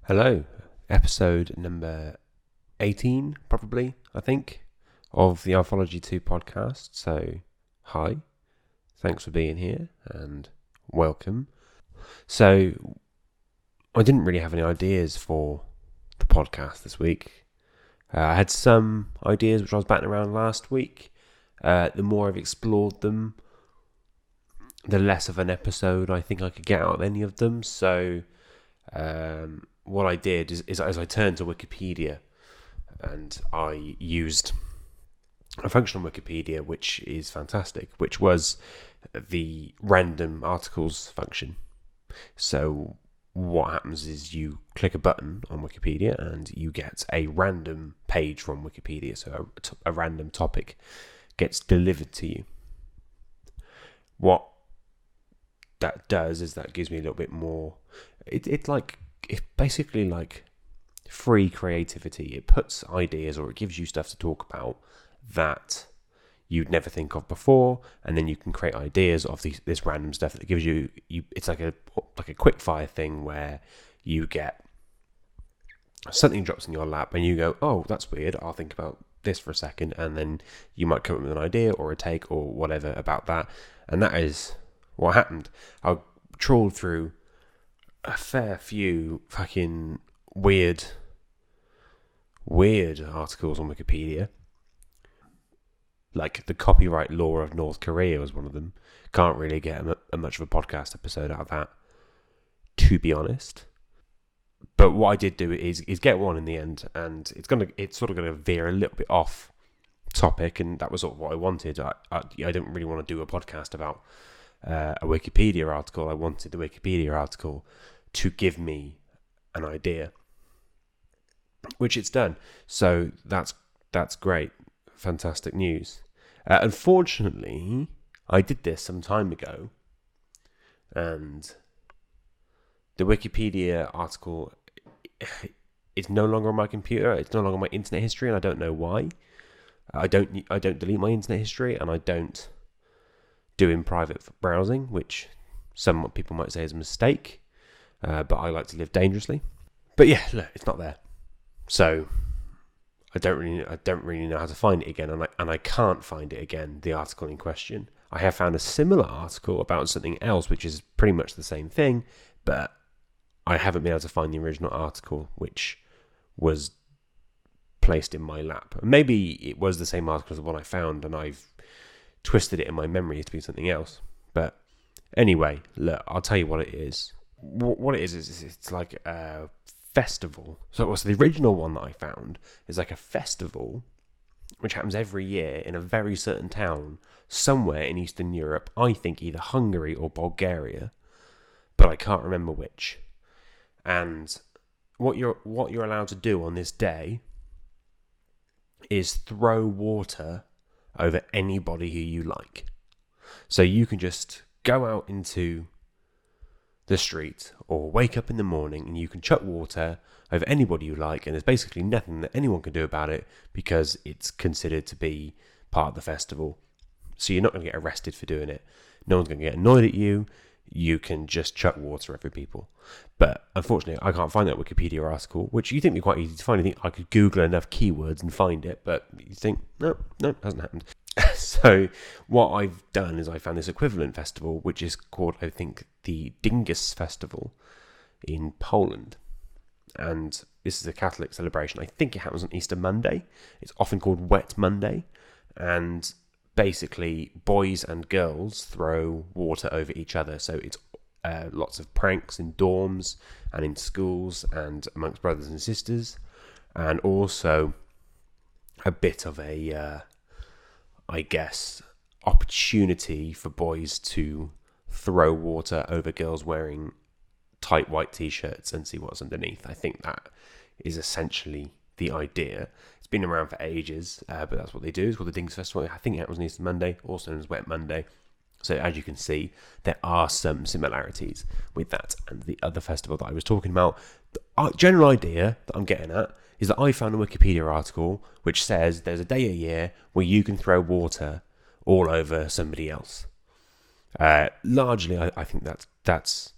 Hello, episode number 18, probably, I think, of the Alfology2 podcast. So, hi, thanks for being here and welcome. So, I didn't really have any ideas for the podcast this week. I had some ideas which I was batting around last week. The more I've explored them, the less of an episode I think I could get out of any of them. So, what I did is I turned to Wikipedia and I used a function on Wikipedia which is fantastic, which was the random articles function. So what happens is you click a button on Wikipedia and you get a random page from Wikipedia. So a random topic gets delivered to you. What that does is that gives me a little bit more. It's basically like free creativity. It puts ideas, or it gives you stuff to talk about that you'd never think of before, and then you can create ideas of this random stuff that gives you. It's like a quick fire thing where you get something drops in your lap and you go, "Oh, that's weird. I'll think about this for a second," and then you might come up with an idea or a take or whatever about that, and that is what happened. I trawled through a fair few fucking weird articles on Wikipedia. Like the copyright law of North Korea was one of them. Can't really get a much of a podcast episode out of that, to be honest. But what I did do is get one in the end, and it's sort of gonna veer a little bit off topic, and that was sort of what I wanted. I didn't really want to do a podcast about a Wikipedia article. I wanted the Wikipedia article to give me an idea, which it's done. So that's great, fantastic news. Unfortunately, I did this some time ago, and the Wikipedia article is no longer on my computer. It's no longer on my internet history, and I don't know why. I don't delete my internet history, and I don't do in private browsing, which some people might say is a mistake. But I like to live dangerously. But yeah, look, it's not there. So I don't really know how to find it again, and I can't find it again. The article in question. I have found a similar article about something else, which is pretty much the same thing, but I haven't been able to find the original article, which was placed in my lap. Maybe it was the same article as the one I found, and I've twisted it in my memory to be something else. But anyway, look, I'll tell you what it is. What it is it's like a festival. So the original one that I found is like a festival which happens every year in a very certain town somewhere in Eastern Europe. I think either Hungary or Bulgaria, but I can't remember which. And what you're allowed to do on this day is throw water over anybody who you like. So you can just go out into the street or wake up in the morning and you can chuck water over anybody you like, and there's basically nothing that anyone can do about it because it's considered to be part of the festival. So you're not going to get arrested for doing it. No one's going to get annoyed at you. You can just chuck water over people. But unfortunately, I can't find that Wikipedia article, which you think would be quite easy to find. I think I could Google enough keywords and find it, but you think, no, it hasn't happened. So what I've done is I found this equivalent festival, which is called, I think, the Dingus Festival in Poland. And this is a Catholic celebration. I think it happens on Easter Monday. It's often called Wet Monday. And basically, boys and girls throw water over each other. So it's lots of pranks in dorms and in schools and amongst brothers and sisters. And also a bit of a I guess, opportunity for boys to throw water over girls wearing tight white t-shirts and see what's underneath. I think that is essentially the idea. It's been around for ages, but that's what they do. It's called the Dingus Festival. I think it happens on Easter Monday, also known as Wet Monday. So as you can see, there are some similarities with that and the other festival that I was talking about. The general idea that I'm getting at is that I found a Wikipedia article which says there's a day a year where you can throw water all over somebody else. Largely, I think that's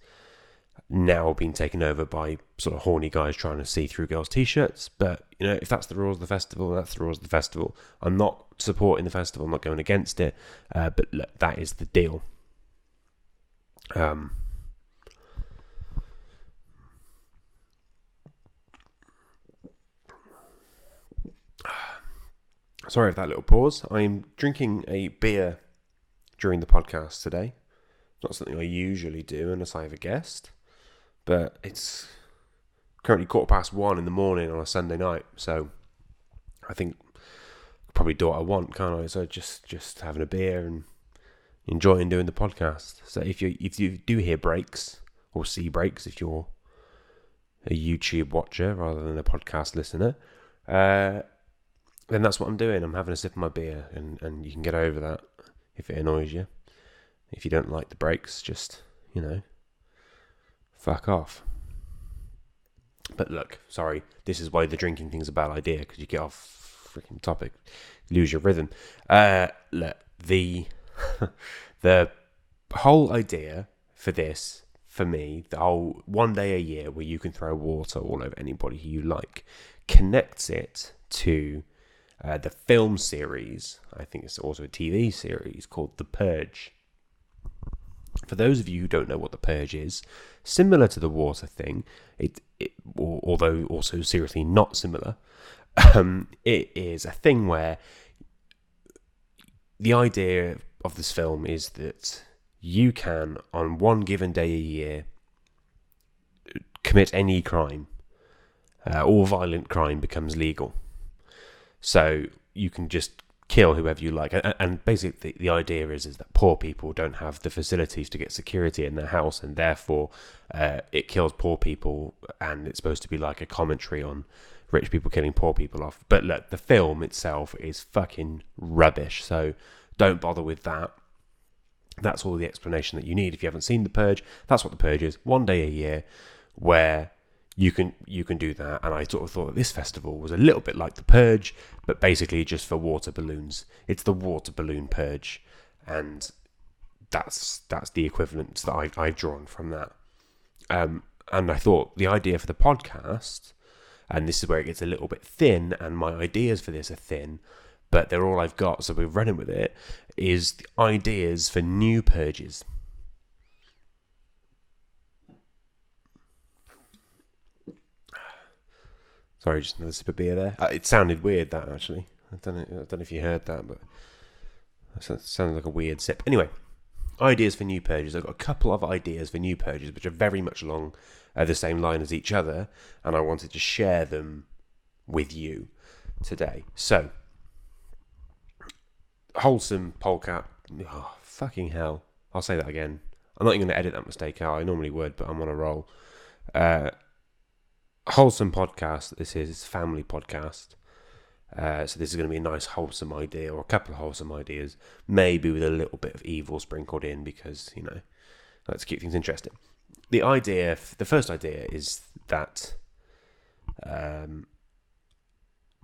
now being taken over by sort of horny guys trying to see through girls' t-shirts. But, if that's the rules of the festival, that's the rules of the festival. I'm not supporting the festival, I'm not going against it, but look, that is the deal. Sorry for that little pause. I'm drinking a beer during the podcast today. Not something I usually do unless I have a guest. But it's currently 1:15 in the morning on a Sunday night. So I think I'll probably do what I want, can't I? So just having a beer and enjoying doing the podcast. So if you do hear breaks or see breaks, if you're a YouTube watcher rather than a podcast listener, then that's what I'm doing. I'm having a sip of my beer, and you can get over that if it annoys you. If you don't like the breaks, just, fuck off. But look, sorry, this is why the drinking thing's a bad idea, because you get off freaking topic, lose your rhythm. Look, the whole idea for this, for me, the whole one day a year where you can throw water all over anybody who you like, connects it to the film series. I think it's also a TV series called The Purge. For those of you who don't know what The Purge is, similar to the water thing, although also seriously not similar, it is a thing where the idea of this film is that you can, on one given day a year, commit any crime. All violent crime becomes legal. So you can just kill whoever you like. And basically the idea is that poor people don't have the facilities to get security in their house, and therefore it kills poor people, and it's supposed to be like a commentary on rich people killing poor people off. But look, the film itself is fucking rubbish, so don't bother with that. That's all the explanation that you need. If you haven't seen The Purge, that's what The Purge is. One day a year where you can do that. And I sort of thought that this festival was a little bit like The Purge, but basically just for water balloons. It's the water balloon purge, and that's the equivalent that I've drawn from that. And I thought the idea for the podcast, and this is where it gets a little bit thin, and my ideas for this are thin, but they're all I've got, so we're running with it, is the ideas for new purges. Sorry, just another sip of beer there. It sounded weird, that, actually. I don't know if you heard that, but it sounded like a weird sip. Anyway, ideas for new purges. I've got a couple of ideas for new purges, which are very much along the same line as each other, and I wanted to share them with you today. So, wholesome polecat. Oh, fucking hell. I'll say that again. I'm not even going to edit that mistake out. I normally would, but I'm on a roll. Wholesome podcast. This is family podcast. So this is going to be a nice wholesome idea, or a couple of wholesome ideas, maybe with a little bit of evil sprinkled in, because, let's keep things interesting. The first idea is that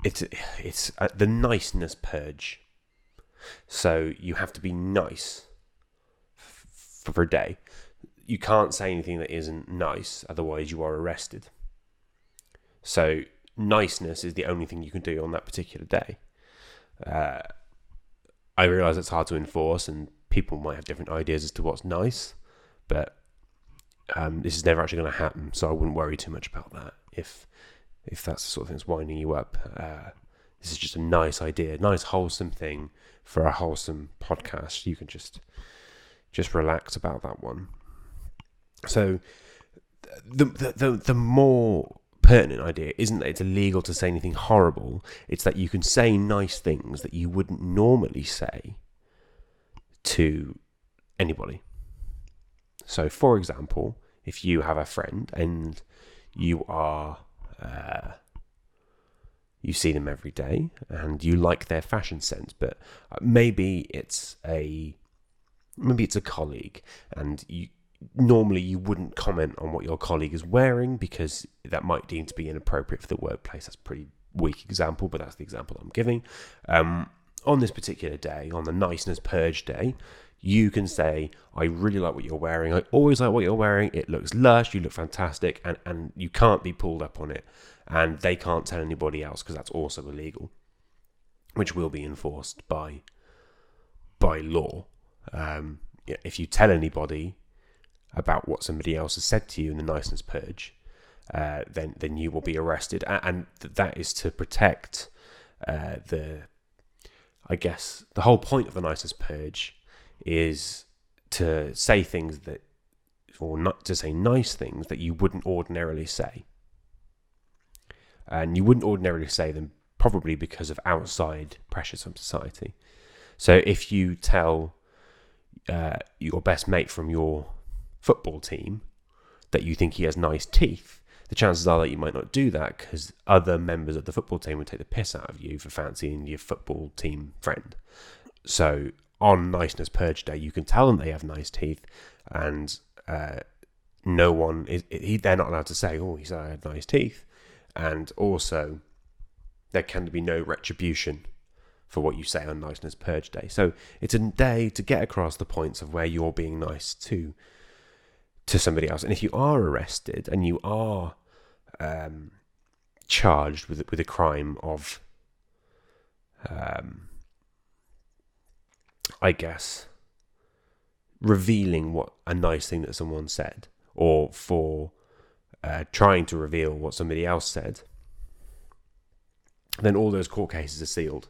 it's the niceness purge. So you have to be nice for a day. You can't say anything that isn't nice, otherwise you are arrested. So niceness is the only thing you can do on that particular day. I realise it's hard to enforce, and people might have different ideas as to what's nice, but this is never actually going to happen, so I wouldn't worry too much about that if that's the sort of thing that's winding you up. This is just a nice idea, nice wholesome thing for a wholesome podcast. You can just relax about that one. So the more pertinent idea isn't that it's illegal to say anything horrible, it's that you can say nice things that you wouldn't normally say to anybody. So, for example, if you have a friend and you see them every day and you like their fashion sense, but maybe it's a colleague, and normally you wouldn't comment on what your colleague is wearing because that might deem to be inappropriate for the workplace. That's a pretty weak example, but that's the example I'm giving. On this particular day, on the niceness purge day, You can say, I really like what you're wearing. I always like what you're wearing. It looks lush. You look fantastic. And you can't be pulled up on it. And they can't tell anybody else because that's also illegal, which will be enforced by law. If you tell anybody about what somebody else has said to you in the Niceness Purge, then you will be arrested. And that is to protect the whole point of the Niceness Purge is to say things that, or not to say nice things that you wouldn't ordinarily say. And you wouldn't ordinarily say them probably because of outside pressures from society. So if you tell your best mate from your football team that you think he has nice teeth, the chances are that you might not do that because other members of the football team would take the piss out of you for fancying your football team friend. So on Niceness Purge Day, you can tell them they have nice teeth, and no one they're not allowed to say, "Oh, he said I had nice teeth," and also there can be no retribution for what you say on Niceness Purge Day. So it's a day to get across the points of where you're being nice to somebody else. And if you are arrested and you are charged with a crime of, revealing what a nice thing that someone said, or for trying to reveal what somebody else said, then all those court cases are sealed.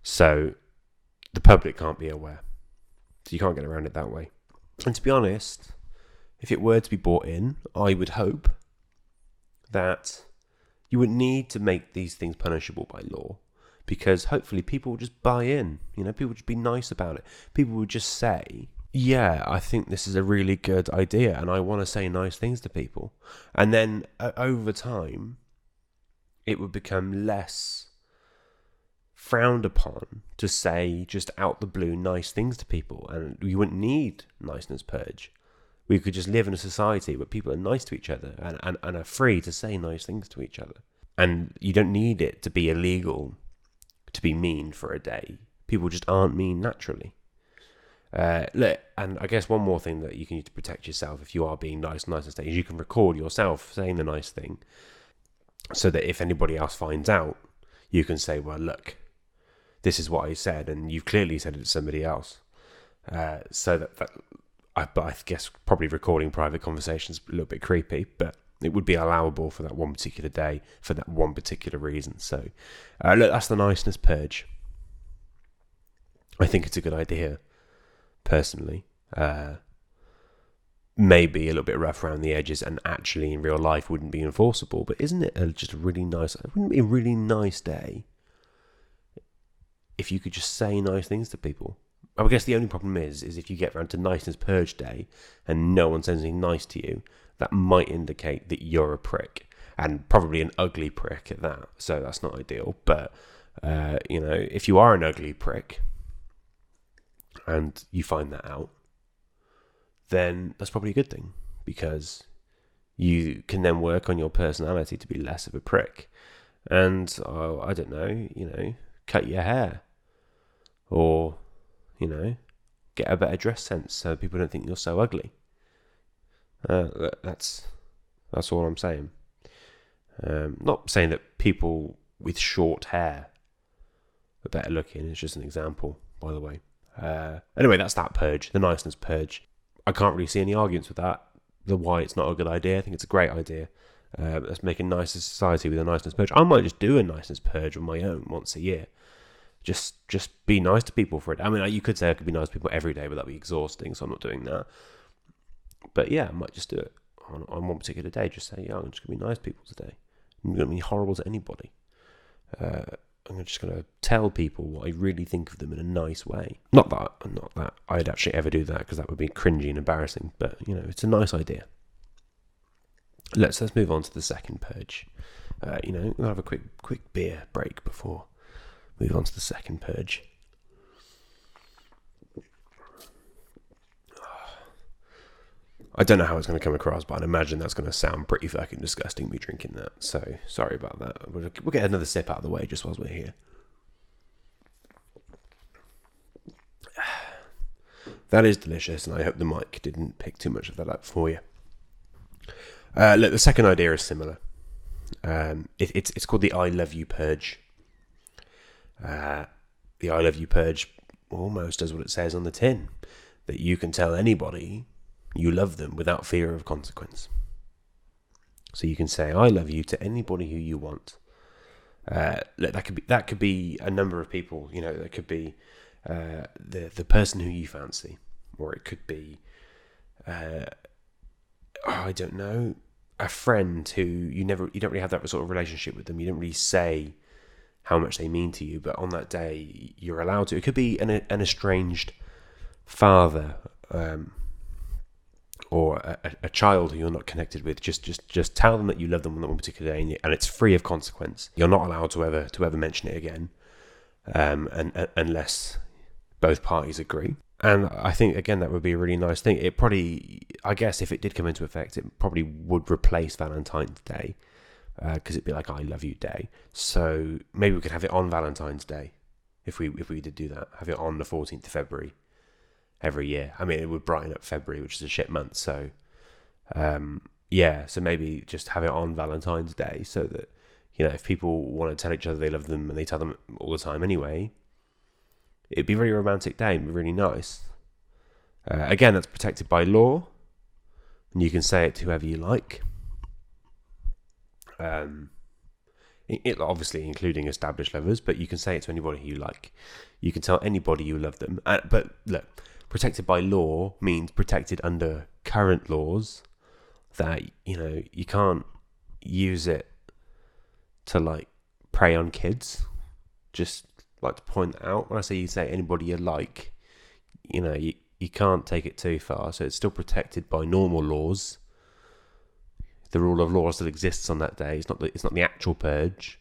So the public can't be aware. So you can't get around it that way. And to be honest, if it were to be brought in, I would hope that you would need to make these things punishable by law, because hopefully people will just buy in. People would just be nice about it. People would just say, yeah, I think this is a really good idea and I want to say nice things to people. And then over time, it would become less frowned upon to say just out the blue nice things to people, and we wouldn't need Niceness Purge. We could just live in a society where people are nice to each other and are free to say nice things to each other. And you don't need it to be illegal to be mean for a day. People just aren't mean naturally. And I guess one more thing that you can use to protect yourself if you are being nice on Niceness Day is you can record yourself saying the nice thing, so that if anybody else finds out, you can say, well, look, this is what I said, and you've clearly said it to somebody else. But I guess probably recording private conversations a little bit creepy, but it would be allowable for that one particular day, for that one particular reason. So, look, that's the Niceness Purge. I think it's a good idea, personally. Maybe a little bit rough around the edges, and actually in real life wouldn't be enforceable. But isn't it just a really nice? Wouldn't it be a really nice day if you could just say nice things to people? I guess the only problem is if you get around to Niceness Purge Day and no one says anything nice to you, that might indicate that you're a prick, and probably an ugly prick at that. So that's not ideal. But if you are an ugly prick and you find that out, then that's probably a good thing, because you can then work on your personality to be less of a prick. And, I don't know, cut your hair, or, get a better dress sense so people don't think you're so ugly. That's all I'm saying. Not saying that people with short hair are better looking. It's just an example, by the way. Anyway, that's that purge, the Niceness Purge. I can't really see any arguments with that. The why it's not a good idea. I think it's a great idea. Let's make a nicer society with a Niceness Purge. I might just do a Niceness Purge on my own once a year. Just be nice to people for it. I mean, you could say I could be nice to people every day, but that'd be exhausting, so I'm not doing that. But yeah, I might just do it on one particular day. Just say, yeah, I'm just going to be nice to people today. I'm going to be horrible to anybody. I'm just going to tell people what I really think of them in a nice way. Not that I'd actually ever do that, because that would be cringy and embarrassing. But it's a nice idea. Let's move on to the second purge. We'll have a quick beer break before move on to the second purge. I don't know how it's going to come across, but I'd imagine that's going to sound pretty fucking disgusting, me drinking that. So, sorry about that. We'll get another sip out of the way just whilst we're here. That is delicious, and I hope the mic didn't pick too much of that up for you. Look, the second idea is similar. It's called the I Love You Purge. The I Love You Purge almost does what it says on the tin, that you can tell anybody you love them without fear of consequence. So you can say I love you to anybody who you want. That could be a number of people. That could be the person who you fancy, or it could be I don't know, a friend who you don't really have that sort of relationship with them. You don't really say how much they mean to you, but on that day you're allowed to. It could be an estranged father, or a child who you're not connected with. Just tell them that you love them on that one particular day, and it's free of consequence. You're not allowed to ever mention it again, unless both parties agree. And I think, again, that would be a really nice thing. It probably, I guess, if it did come into effect, it probably would replace Valentine's Day, because it'd be like I Love You Day. So maybe we could have it on Valentine's Day, if we did do that. Have it on the 14th of February every year. I mean, it would brighten up February, which is a shit month. So, so maybe just have it on Valentine's Day, so that, if people want to tell each other they love them, and they tell them all the time anyway, it'd be a very romantic day. It'd be really nice. Again, that's protected by law, and you can say it to whoever you like. It obviously including established lovers, but you can say it to anybody you like. You can tell anybody you love them. But look, protected by law means protected under current laws, that you can't use it to prey on kids. Just like to point out, when I say you say anybody you like, you can't take it too far. So it's still protected by normal laws. The rule of law still exists on that day. It's not the actual purge.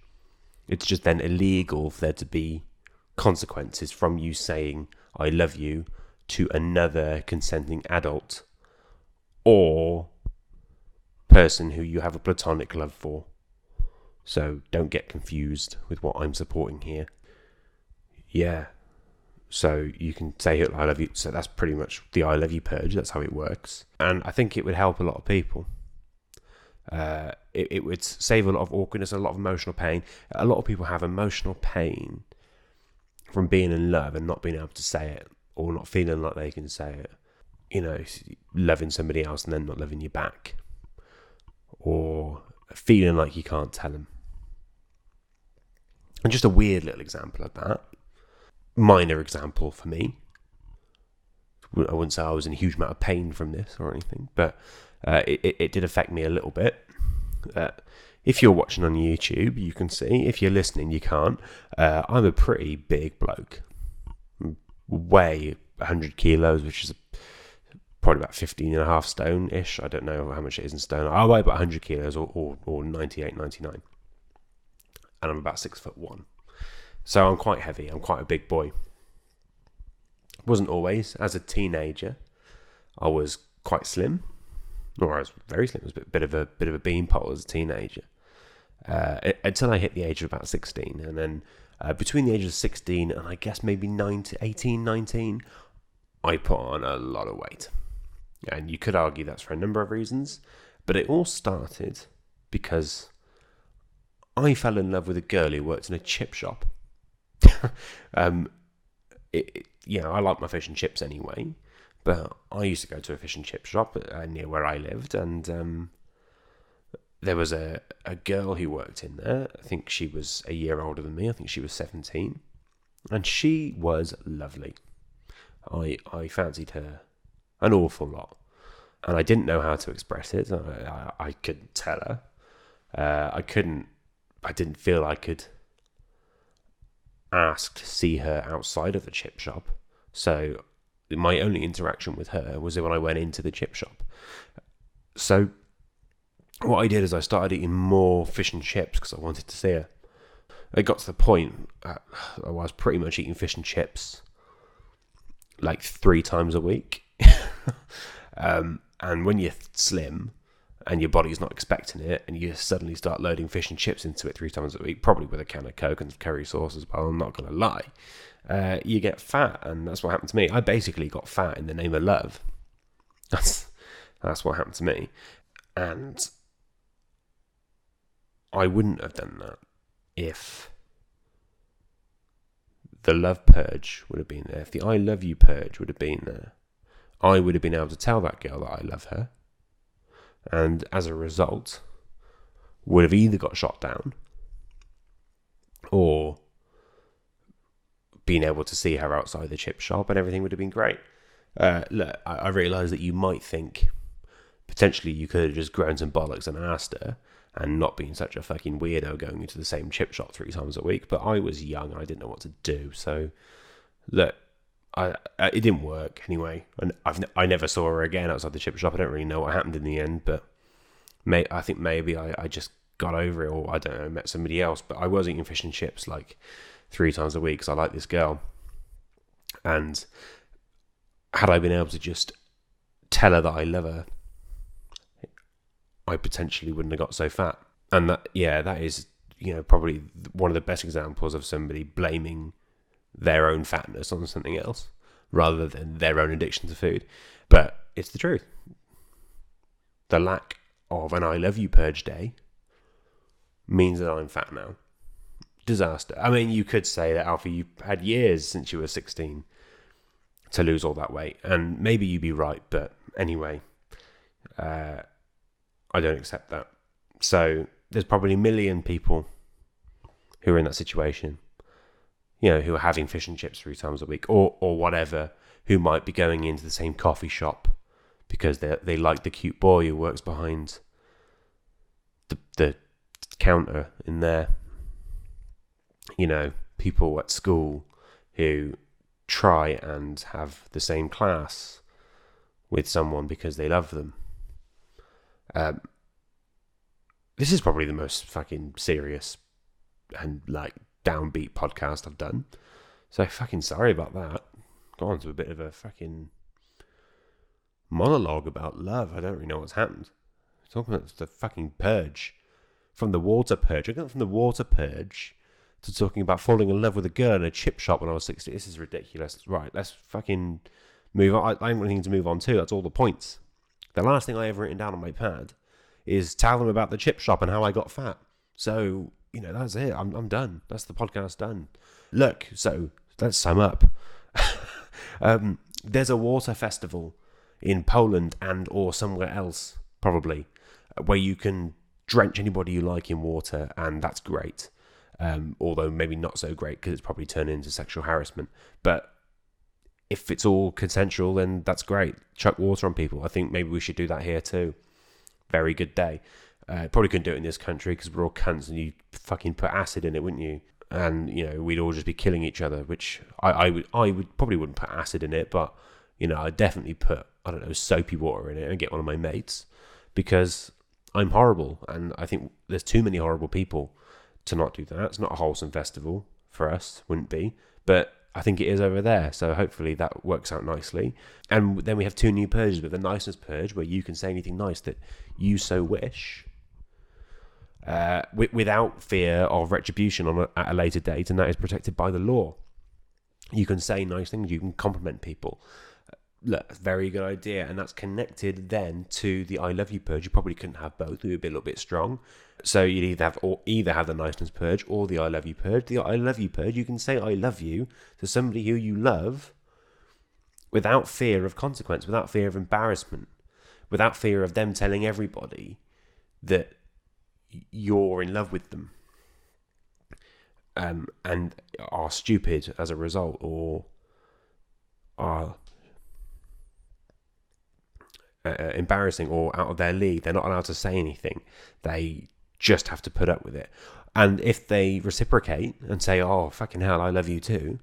It's just then illegal for there to be consequences from you saying I love you to another consenting adult or person who you have a platonic love for. So don't get confused with what I'm supporting here. Yeah. So you can say I love you. So that's pretty much the I Love You Purge. That's how it works. And I think it would help a lot of people. It would save a lot of awkwardness, a lot of emotional pain. A lot of people have emotional pain from being in love and not being able to say it, or not feeling like they can say it. Loving somebody else and then not loving you back, or feeling like you can't tell them. And just a weird little example of that, minor example for me. I wouldn't say I was in a huge amount of pain from this or anything, but it did affect me a little bit. If you're watching on YouTube, you can see. If you're listening, you can't. I'm a pretty big bloke. Weigh 100 kilos, which is probably about 15 and a half stone-ish. I don't know how much it is in stone. I weigh about 100 kilos or 98, 99. And I'm about 6'1". So I'm quite heavy. I'm quite a big boy. Wasn't always. As a teenager, I was quite slim. Or I was very slim. I was a bit of a beanpole as a teenager. Until I hit the age of about 16. And then between the ages of 16 and I guess maybe 18, 19, I put on a lot of weight. And you could argue that's for a number of reasons. But it all started because I fell in love with a girl who worked in a chip shop. I like my fish and chips anyway. But I used to go to a fish and chip shop near where I lived, and there was a girl who worked in there. I think she was a year older than me. I think she was 17. And she was lovely. I fancied her an awful lot. And I didn't know how to express it. I couldn't tell her. I didn't feel I could ask to see her outside of the chip shop. So my only interaction with her was when I went into the chip shop. So what I did is I started eating more fish and chips because I wanted to see her. It got to the point I was pretty much eating fish and chips like 3 times a week. And when you're slim, and your body's not expecting it, and you suddenly start loading fish and chips into it 3 times a week, probably with a can of Coke and curry sauce as well, I'm not going to lie, you get fat, and that's what happened to me. I basically got fat in the name of love. That's what happened to me. And I wouldn't have done that if the love purge would have been there, if the I love you purge would have been there. I would have been able to tell that girl that I love her, and as a result would have either got shot down or been able to see her outside the chip shop, and everything would have been great. Look, I realise that you might think potentially you could have just grown some bollocks and asked her, and not being such a fucking weirdo going into the same chip shop 3 times a week. But I was young, I didn't know what to do. So, look, it didn't work anyway. And I never saw her again outside the chip shop. I don't really know what happened in the end, but I think maybe I just got over it, or I don't know, met somebody else. But I was eating fish and chips like 3 times a week because I like this girl. And had I been able to just tell her that I love her, I potentially wouldn't have got so fat. And that is, probably one of the best examples of somebody blaming their own fatness on something else rather than their own addiction to food. But it's the truth. The lack of an I love you purge day means that I'm fat now. Disaster. I mean, you could say that, Alfie, you've had years since you were 16 to lose all that weight, and maybe you'd be right, but anyway, I don't accept that. So there's probably 1 million people who are in that situation, who are having fish and chips 3 times a week, or whatever, who might be going into the same coffee shop because they like the cute boy who works behind the counter in there. People at school who try and have the same class with someone because they love them. This is probably the most fucking serious and downbeat podcast I've done, so fucking sorry about that. Got on to a bit of a fucking monologue about love. I don't really know what's happened. Talking about the fucking purge, from the water purge. I got from the water purge to talking about falling in love with a girl in a chip shop when I was 16. This is ridiculous. Right, let's fucking move on. I haven't anything to move on to. That's all the points. The last thing I ever written down on my pad is tell them about the chip shop and how I got fat. So, that's it. I'm done. That's the podcast done. Look, so let's sum up. There's a water festival in Poland and or somewhere else, probably, where you can drench anybody you like in water, and that's great. Although maybe not so great because it's probably turned into sexual harassment. But if it's all consensual, then that's great. Chuck water on people. I think maybe we should do that here too. Very good day. Probably couldn't do it in this country because we're all cunts and you fucking put acid in it, wouldn't you? And, we'd all just be killing each other, which I would probably wouldn't put acid in it, but, I'd definitely put, I don't know, soapy water in it and get one of my mates, because I'm horrible. And I think there's too many horrible people to not do that. It's not a wholesome festival for us, wouldn't be, but I think it is over there, so hopefully that works out nicely. And then we have 2 new purges, with the Niceness purge, where you can say anything nice that you so wish, without fear of retribution at a later date, and that is protected by the law. You can say nice things, you can compliment people. Look, very good idea, and that's connected then to the I love you purge. You probably couldn't have both; it would be a little bit strong. So you'd either have the Niceness purge or the I love you purge. The I love you purge, you can say I love you to somebody who you love without fear of consequence, without fear of embarrassment, without fear of them telling everybody that you're in love with them, and are stupid as a result, or are embarrassing or out of their league. They're not allowed to say anything. They just have to put up with it. And if they reciprocate and say, oh, fucking hell, I love you too,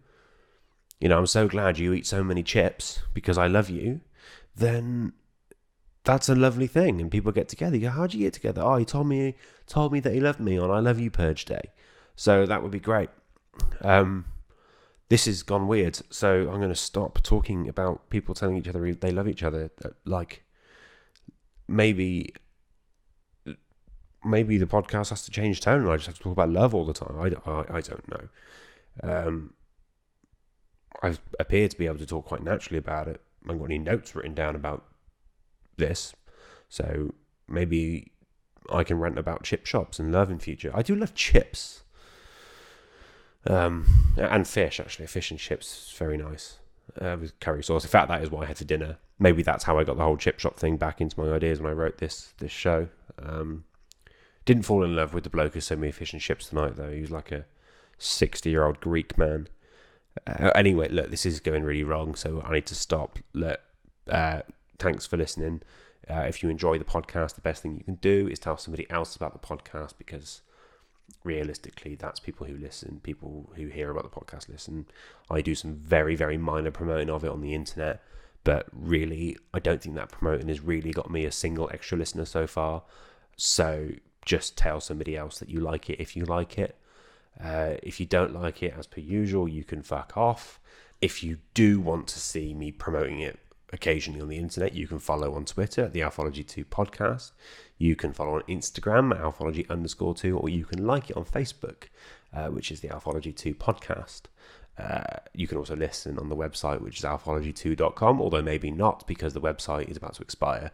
I'm so glad you eat so many chips because I love you, then that's a lovely thing. And people get together. You go, how'd you get together? Oh, he told me that he loved me on I love you purge day. So that would be great. This has gone weird, so I'm going to stop talking about people telling each other they love each other. Maybe maybe the podcast has to change tone and I just have to talk about love all the time. I don't know. I appear to be able to talk quite naturally about it. I haven't got any notes written down about this, so maybe I can rant about chip shops and love in future. I do love chips, and fish. Actually, fish and chips is very nice with curry sauce. In fact, that is what I had for dinner. Maybe that's how I got the whole chip shop thing back into my ideas when I wrote this show. Didn't fall in love with the bloke who sent me fish and chips tonight, though. He was like a 60-year-old Greek man. Anyway, look, this is going really wrong, so I need to stop. Look, thanks for listening. If you enjoy the podcast, the best thing you can do is tell somebody else about the podcast, because realistically, that's people who listen, people who hear about the podcast listen. I do some very, very minor promoting of it on the internet, but really, I don't think that promoting has really got me a single extra listener so far. So just tell somebody else that you like it if you like it. If you don't like it, as per usual, you can fuck off. If you do want to see me promoting it occasionally on the internet, you can follow on Twitter at the Alfology2 podcast. You can follow on Instagram at Alfology_2, or you can like it on Facebook, which is the Alfology2 podcast. You can also listen on the website, which is alfology2.com, although maybe not, because the website is about to expire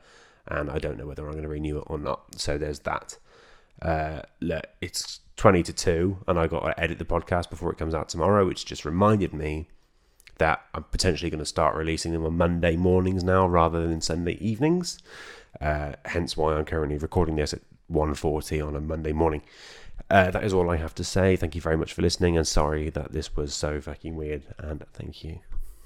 and I don't know whether I'm going to renew it or not. So there's that. Look, it's 20 to 2 and I got to edit the podcast before it comes out tomorrow, which just reminded me that I'm potentially going to start releasing them on Monday mornings now rather than Sunday evenings. Hence why I'm currently recording this at 1:40 on a Monday morning. That is all I have to say. Thank you very much for listening, and sorry that this was so fucking weird, and thank you.